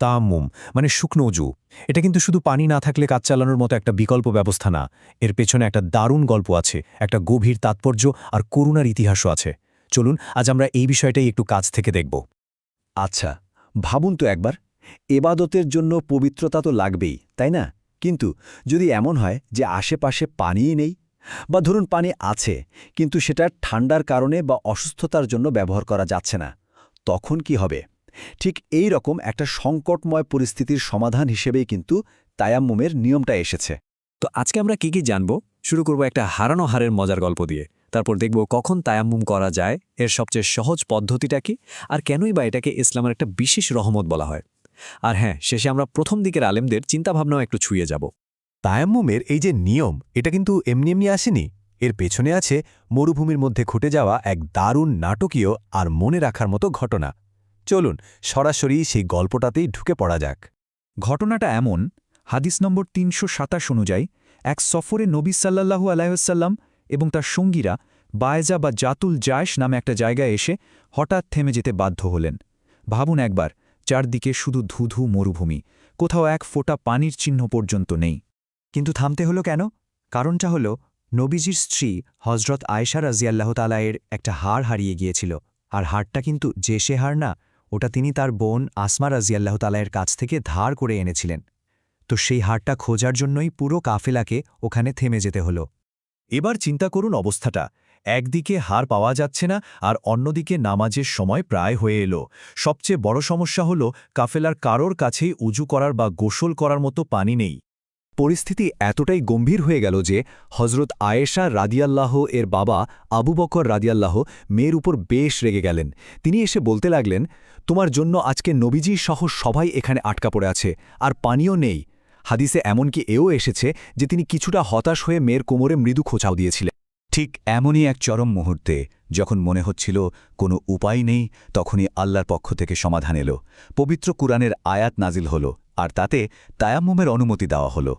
তায়াম্মুম মানে শুকনো অজু। এটা কিন্তু শুধু পানি না থাকলে কাজ চালানোর মতো একটা বিকল্প ব্যবস্থা না। এর পেছনে একটা দারুণ গল্প আছে, একটা গভীর তাৎপর্য আর করুণার ইতিহাসও আছে। চলুন আজ আমরা এই বিষয়টাই একটু কাছ থেকে দেখব। আচ্ছা, ভাবুন তো একবার, এবাদতের জন্য পবিত্রতা তো লাগবেই, তাই না? কিন্তু যদি এমন হয় যে আশেপাশে পানিই নেই, বা ধরুন পানি আছে কিন্তু সেটা ঠান্ডার কারণে বা অসুস্থতার জন্য ব্যবহার করা যাচ্ছে না, তখন কি হবে? ঠিক এই রকম একটা সংকটময় পরিস্থিতির সমাধান হিসেবেই কিন্তু তায়াম্মুমের নিয়মটা এসেছে। তো আজকে আমরা কি জানব? শুরু করব একটা হারানো হারের মজার গল্প দিয়ে। তারপর দেখব কখন তায়াম্মুম করা যায়, এর সবচেয়ে সহজ পদ্ধতিটা কি, আর কেনই বা এটাকে ইসলামের একটা বিশেষ রহমত বলা হয়। আর হ্যাঁ, শেষে আমরা প্রথম দিকের আলেমদের চিন্তাভাবনাও একটু ছুঁয়ে যাব। তায়াম্মুমের এই যে নিয়ম, এটা কিন্তু এমনি এমনি আসেনি। এর পেছনে আছে মরুভূমির মধ্যে ঘটে যাওয়া এক দারুণ নাটকীয় আর মনে রাখার মতো ঘটনা। চলুন সরাসরি সেই গল্পটাতেই ঢুকে পড়া যাক। ঘটনাটা এমন, হাদিস নম্বর ৩২৭ অনুযায়ী এক সফরে নবী সাল্লাল্লাহু আলাইহি এবং তার সঙ্গীরা বায়জা বা জাতুল জায়শ নামে একটা জায়গায় এসে হঠাৎ থেমে যেতে বাধ্য হলেন। ভাবুন একবার, চারদিকে শুধু ধুধু মরুভূমি, কোথাও এক ফোঁটা পানির চিহ্ন পর্যন্ত নেই। কিন্তু থামতে হলো কেন? কারণটা হলো নবীজির স্ত্রী হজরত আয়েশা রাজিয়াল্লাহ তাআলার একটা হাড় হারিয়ে গিয়েছিল। আর হাড়টা কিন্তু যে সে হাড় না, ওটা তিনি তার বোন আসমা রাজিয়াল্লাহ তাআলার কাছ থেকে ধার করে এনেছিলেন। তো সেই হাড়টা খোঁজার জন্যই পুরো কাফেলাকে ওখানে থেমে যেতে হলো। এবার চিন্তা করুন অবস্থাটা। একদিকে হার পাওয়া যাচ্ছে না, আর অন্যদিকে নামাজের সময় প্রায় হয়ে এলো। সবচেয়ে বড় সমস্যা হলো কাফেলার কারোর কাছেই উজু করার বা গোসল করার মতো পানি নেই। পরিস্থিতি এতটাই গম্ভীর হয়ে গেল যে হজরত আয়েশা রাদিয়াল্লাহ এর বাবা আবু বকর রাদিয়াল্লাহ মেয়ের উপর বেশ রেগে গেলেন। তিনি এসে বলতে লাগলেন, তোমার জন্য আজকে নবীজি সহ সবাই এখানে আটকা পড়ে আছে, আর পানিও নেই। হাদিসে এমনকি এও এসেছে যে তিনি কিছুটা হতাশ হয়ে মেয়ের কোমরে মৃদু খোঁচাও দিয়েছিলেন। ঠিক এমনই এক চরম মুহূর্তে, যখন মনে হচ্ছিল কোনো উপায় নেই, তখনই আল্লাহর পক্ষ থেকে সমাধান এলো। পবিত্র কুরআনের আয়াত নাজিল হল, আর তাতে তায়াম্মুমের অনুমতি দেওয়া হলো।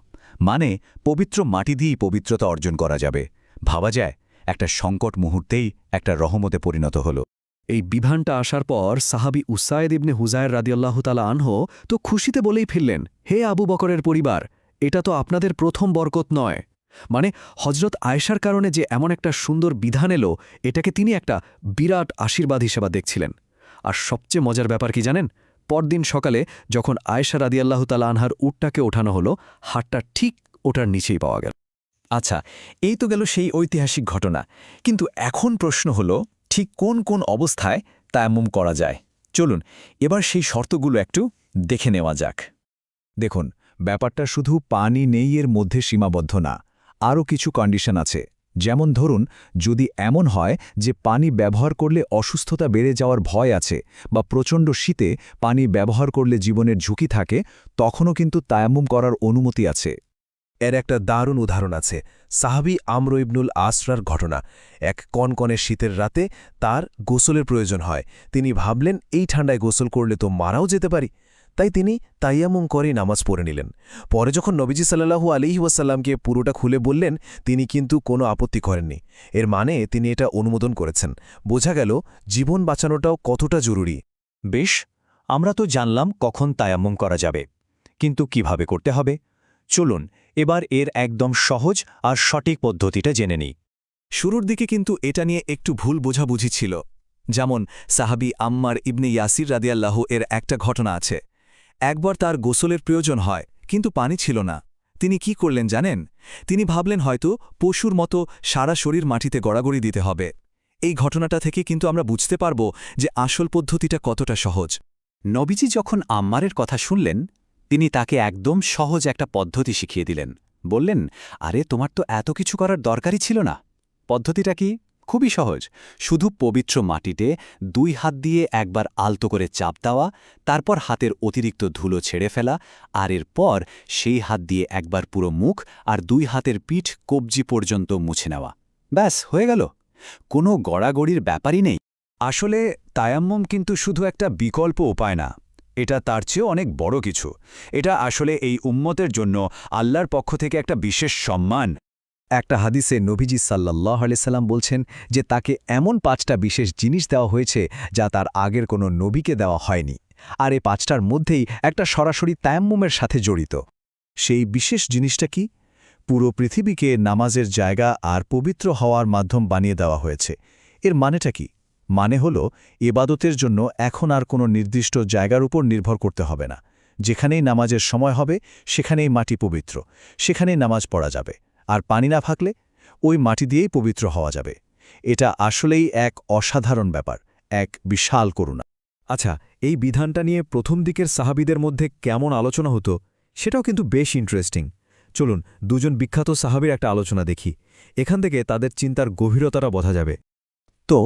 মানে পবিত্র মাটি দিয়েই পবিত্রতা অর্জন করা যাবে। ভাবা যায়, একটা সংকট মুহূর্তেই একটা রহমতে পরিণত হল। এই বিধানটা আসার পর সাহাবী উসায়েদ ইবনে হুজায়ের রাদিয়াল্লাহু তাআলা আনহু তো খুশিতে বলেই ফেললেন, হে আবু বকরের পরিবার, এটা তো আপনাদের প্রথম বরকত নয়। মানে হজরত আয়েশার কারণে যে এমন একটা সুন্দর বিধান এলো, এটাকে তিনি একটা বিরাট আশীর্বাদ হিসেবে দেখছিলেন। আর সবচেয়ে মজার ব্যাপার কি জানেন? পরদিন সকালে যখন আয়েশা রাদিয়াল্লাহু তাআলা আনহার উটটাকে ওঠানো হলো, হাড়টা ঠিক ওটার নিচেই পাওয়া গেল। আচ্ছা, এই তো গেল সেই ঐতিহাসিক ঘটনা। কিন্তু এখন প্রশ্ন হলো, ঠিক কোন কোন অবস্থায় তায়াম্মুম করা যায়? চলুন এবার সেই শর্তগুলো একটু দেখে নেওয়া যাক। দেখুন, ব্যাপারটা শুধু পানি নেই এর মধ্যে সীমাবদ্ধ না। আরও কিছু কন্ডিশন আছে। যেমন ধরুন, যদি এমন হয় যে পানি ব্যবহার করলে অসুস্থতা বেড়ে যাওয়ার ভয় আছে, বা প্রচণ্ড শীতে পানি ব্যবহার করলে জীবনের ঝুঁকি থাকে, তখনও কিন্তু তায়াম্মুম করার অনুমতি আছে। এর একটা দারুণ উদাহরণ আছে, সাহাবী আমর ইবনুল আসরার ঘটনা। এক কনকনে শীতের রাতে তার গোসলের প্রয়োজন হয়। তিনি ভাবলেন, এই ঠান্ডায় গোসল করলে তো মারাও যেতে পারি। তাই তিনি তায়াম্মুম করে নামাজ পড়ে নিলেন। পরে যখন নবীজি সাল্লাল্লাহু আলাইহি ওয়াসাল্লামকে পুরোটা খুলে বললেন, তিনি কিন্তু কোনো আপত্তি করেননি। এর মানে তিনি এটা অনুমোদন করেছেন। বোঝা গেল জীবন বাঁচানোটাও কতটা জরুরি। বেশ, আমরা তো জানলাম কখন তায়াম্মুম করা যাবে, কিন্তু কিভাবে করতে হবে? চলুন এবার এর একদম সহজ আর সঠিক পদ্ধতিটা জেনে নিই। শুরুর দিকে কিন্তু এটা নিয়ে একটু ভুল বোঝাবুঝি ছিল। যেমন সাহাবী আম্মার ইবনে ইয়াসির রাদিয়াল্লাহ এর একটা ঘটনা আছে। একবার তার গোসলের প্রয়োজন হয়, কিন্তু পানি ছিল না। তিনি কি করলেন জানেন? তিনি ভাবলেন হয়তো পশুর মতো সারা শরীর মাটিতে গড়াগড়ি দিতে হবে। এই ঘটনাটা থেকে কিন্তু আমরা বুঝতে পারব যে আসল পদ্ধতিটা কতটা সহজ। নবীজি যখন আম্মারের কথা শুনলেন, তিনি তাকে একদম সহজ একটা পদ্ধতি শিখিয়ে দিলেন। বললেন, আরে তোমার তো এত কিছু করার দরকারই ছিল না। পদ্ধতিটা কি? খুবই সহজ। শুধু পবিত্র মাটিতে 2 হাত দিয়ে একবার আলতো করে চাপ দেওয়া, তারপর হাতের অতিরিক্ত ধুলো ছেড়ে ফেলা, আর এরপর সেই হাত দিয়ে একবার পুরো মুখ আর 2 হাতের পিঠ কবজি পর্যন্ত মুছে নেওয়া। ব্যাস, হয়ে গেল। কোনো গড়াগড়ির ব্যাপারই নেই। আসলে তায়াম্মুম কিন্তু শুধু একটা বিকল্প উপায় না, এটা তার চেয়েও অনেক বড় কিছু। এটা আসলে এই উম্মতের জন্য আল্লাহর পক্ষ থেকে একটা বিশেষ সম্মান। একটা হাদিসে নবীজি সাল্লাল্লাহু আলাইহি সাল্লাম বলছেন যে তাকে এমন 5টা বিশেষ জিনিস দেওয়া হয়েছে যা তার আগের কোনো নবীকে দেওয়া হয়নি। আর এই 5টার মধ্যেই একটা সরাসরি তায়াম্মুমের সাথে জড়িত। সেই বিশেষ জিনিসটা কি? পুরো পৃথিবীকে নামাজের জায়গা আর পবিত্র হওয়ার মাধ্যম বানিয়ে দেওয়া হয়েছে। এর মানেটা কি? মানে হলো ইবাদতের জন্য এখন আর কোনো নির্দিষ্ট জায়গার উপর নির্ভর করতে হবে না। যেখানেই নামাজের সময় হবে সেখানেই মাটি পবিত্র, সেখানেই নামাজ পড়া যাবে। আর পানি না থাকলে ওই মাটি দিয়েই পবিত্র হওয়া যাবে। এটা আসলেই এক অসাধারণ ব্যাপার, এক বিশাল করুণা। আচ্ছা, এই বিধানটা নিয়ে প্রথম দিকের সাহাবীদের মধ্যে কেমন আলোচনা হতো সেটাও কিন্তু বেশ ইন্টারেস্টিং। চলুন দুজন বিখ্যাত সাহাবীর একটা আলোচনা দেখি। এখান থেকে তাদের চিন্তার গভীরতাটা বোঝা যাবে। তো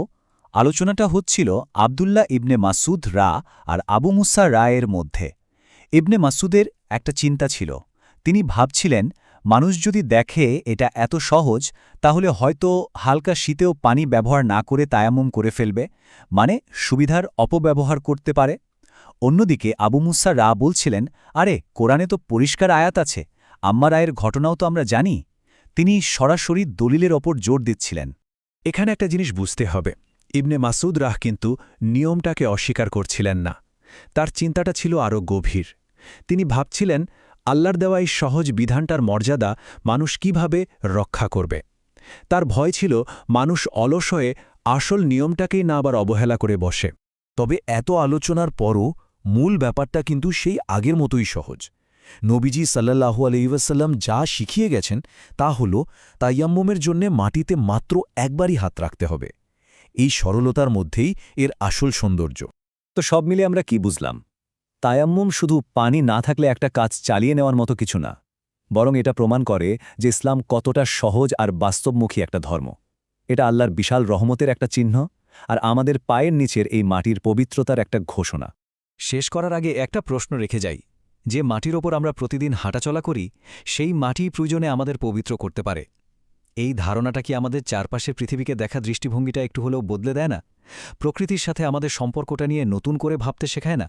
আলোচনাটা হচ্ছিল আবদুল্লাহ ইবনে মাসুদ রা আর আবু মুসা রায়ের মধ্যে। ইবনে মাসুদের একটা চিন্তা ছিল। তিনি ভাবছিলেন, মানুষ যদি দেখে এটা এত সহজ, তাহলে হয়তো হালকা শীতেও পানি ব্যবহার না করে তায়াম্মুম করে ফেলবে, মানে সুবিধার অপব্যবহার করতে পারে। অন্যদিকে আবু মুসা রা বলছিলেন, আরে কোরআনে তো পরিষ্কার আয়াত আছে, আম্মার রায়ের ঘটনাও তো আমরা জানি। তিনি সরাসরি দলিলের ওপর জোর দিচ্ছিলেন। এখানে একটা জিনিস বুঝতে হবে, ইবনে মাসুদ রাহ কিন্তু নিয়মটাকে অস্বীকার করছিলেন না। তার চিন্তাটা ছিল আরও গভীর। তিনি ভাবছিলেন আল্লাহর দেওয়া এই সহজ বিধানটার মর্যাদা মানুষ কিভাবে রক্ষা করবে। তার ভয় ছিল মানুষ অলস হয়ে আসল নিয়মটাকেই না আবার অবহেলা করে বসে। তবে এত আলোচনার পরও মূল ব্যাপারটা কিন্তু সেই আগের মতোই সহজ। নবীজি সাল্লাল্লাহু আলাইহি ওয়াসাল্লাম যা শিখিয়ে গেছেন তা হল তায়াম্মুমের জন্যে মাটিতে মাত্র একবারই হাত রাখতে হবে। এই সরলতার মধ্যেই এর আসল সৌন্দর্য। তো সব মিলে আমরা কি বুঝলাম? তায়াম্মুম শুধু পানি না থাকলে একটা কাজ চালিয়ে নেওয়ার মতো কিছু না, বরং এটা প্রমাণ করে যে ইসলাম কতটা সহজ আর বাস্তবমুখী একটা ধর্ম। এটা আল্লাহর বিশাল রহমতের একটা চিহ্ন, আর আমাদের পায়ের নিচের এই মাটির পবিত্রতার একটা ঘোষণা। শেষ করার আগে একটা প্রশ্ন রেখে যাই, যে মাটির ওপর আমরা প্রতিদিন হাঁটাচলা করি, সেই মাটি প্রয়োজনে আমাদের পবিত্র করতে পারে। এই ধারণাটা কি আমাদের চারপাশের পৃথিবীকে দেখা দৃষ্টিভঙ্গিটা একটু হলেও বদলে দেয় না? প্রকৃতির সাথে আমাদের সম্পর্কটা নিয়ে নতুন করে ভাবতে শেখায় না?